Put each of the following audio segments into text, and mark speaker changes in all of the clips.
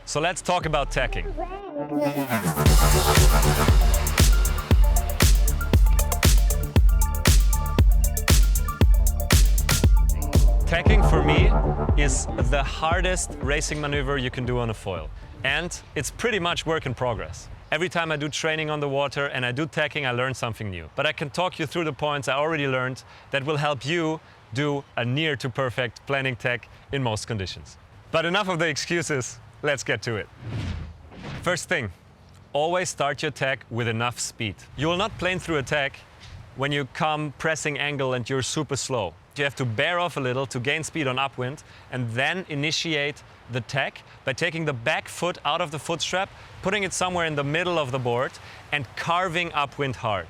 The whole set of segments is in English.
Speaker 1: So let's talk about tacking. Tacking for me is the hardest racing maneuver you can do on a foil. And it's pretty much work in progress. Every time I do training on the water and I do tacking, I learn something new. But I can talk you through the points I already learned that will help you do a near to perfect planning tack in most conditions. But enough of the excuses, let's get to it. First thing, always start your tack with enough speed. You will not plane through a tack when you come pressing angle and you're super slow. You have to bear off a little to gain speed on upwind and then initiate the tack by taking the back foot out of the foot strap, putting it somewhere in the middle of the board and carving upwind hard.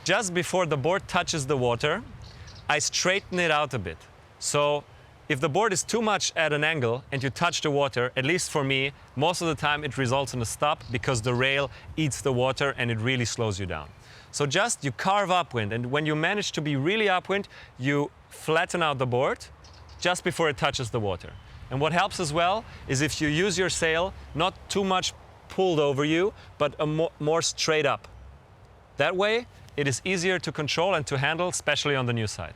Speaker 1: Just before the board touches the water, I straighten it out a bit. So if the board is too much at an angle and you touch the water, at least for me, most of the time it results in a stop because the rail eats the water and it really slows you down. So just you carve upwind, and when you manage to be really upwind, you flatten out the board just before it touches the water. And what helps as well is if you use your sail not too much pulled over you, but more straight up. That way it is easier to control and to handle, especially on the new side.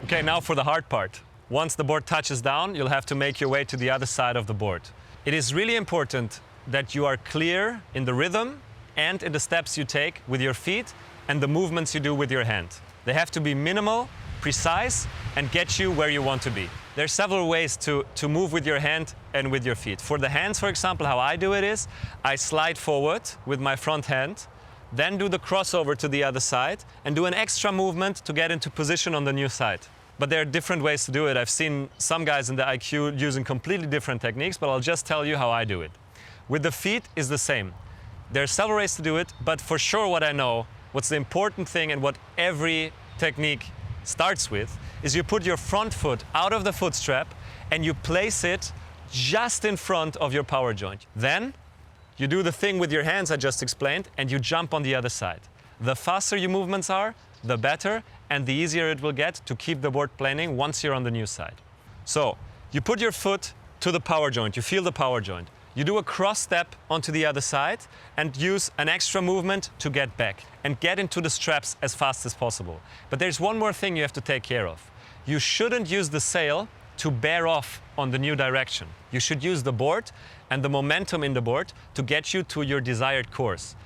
Speaker 1: Okay, now for the hard part. Once the board touches down, you'll have to make your way to the other side of the board. It is really important that you are clear in the rhythm and in the steps you take with your feet and the movements you do with your hand. They have to be minimal, precise, and get you where you want to be. There are several ways to move with your hand and with your feet. For the hands, for example, how I do it is, I slide forward with my front hand, then do the crossover to the other side, and do an extra movement to get into position on the new side. But there are different ways to do it. I've seen some guys in the IQ using completely different techniques, but I'll just tell you how I do it. With the feet is the same. There are several ways to do it, but for sure what I know, what's the important thing and what every technique starts with, is you put your front foot out of the foot strap and you place it just in front of your power joint. Then you do the thing with your hands I just explained and you jump on the other side. The faster your movements are, the better, and the easier it will get to keep the board planing once you're on the new side. So you put your foot to the power joint, you feel the power joint. You do a cross step onto the other side and use an extra movement to get back and get into the straps as fast as possible. But there's one more thing you have to take care of. You shouldn't use the sail to bear off on the new direction. You should use the board and the momentum in the board to get you to your desired course.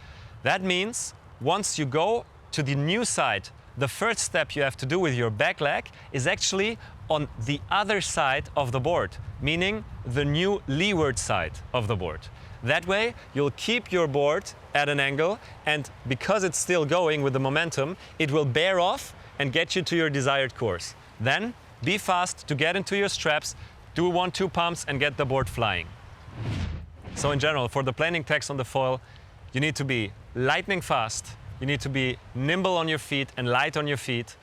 Speaker 1: That means once you go to the new side, the first step you have to do with your back leg is actually on the other side of the board, meaning the new leeward side of the board. That way, you'll keep your board at an angle, and because it's still going with the momentum, it will bear off and get you to your desired course. Then, be fast to get into your straps, do 1-2 pumps and get the board flying. So in general, for the planing tacks on the foil, you need to be lightning fast, you need to be nimble on your feet and light on your feet,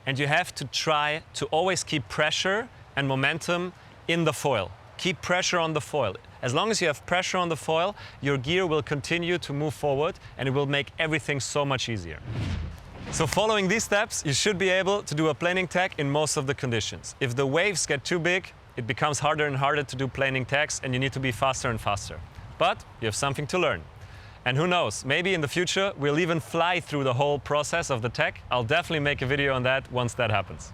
Speaker 1: and you have to try to always keep pressure and momentum in the foil. Keep pressure on the foil. As long as you have pressure on the foil, your gear will continue to move forward and it will make everything so much easier. So following these steps, you should be able to do a planing tack in most of the conditions. If the waves get too big, it becomes harder and harder to do planing tacks and you need to be faster and faster. But you have something to learn. And who knows, maybe in the future we'll even fly through the whole process of the tack. I'll definitely make a video on that once that happens.